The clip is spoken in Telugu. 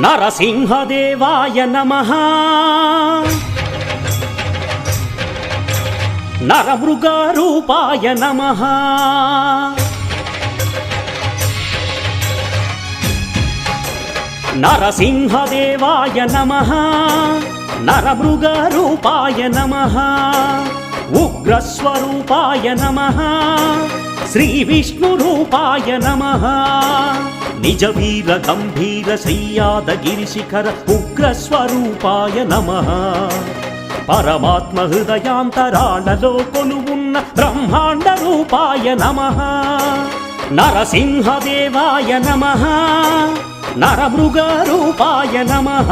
నరసింహదేవాయ నమః నరమృగరూపాయ నమః నరసింహదేవాయ నమః నరమృగరూపాయ నమః ఉగ్రస్వరూపాయ నమః శ్రీవిష్ణురూపాయ నమః నిజవీర గంభీర శ్రీయాదగిరిశిఖర ఉగ్రస్వరూపాయ నమః పరమాత్మ హృదయాంతరాళలో కొలువున్న బ్రహ్మాండ రూపాయ నమః నరసింహదేవాయ నమః నరమృగరూపాయ నమః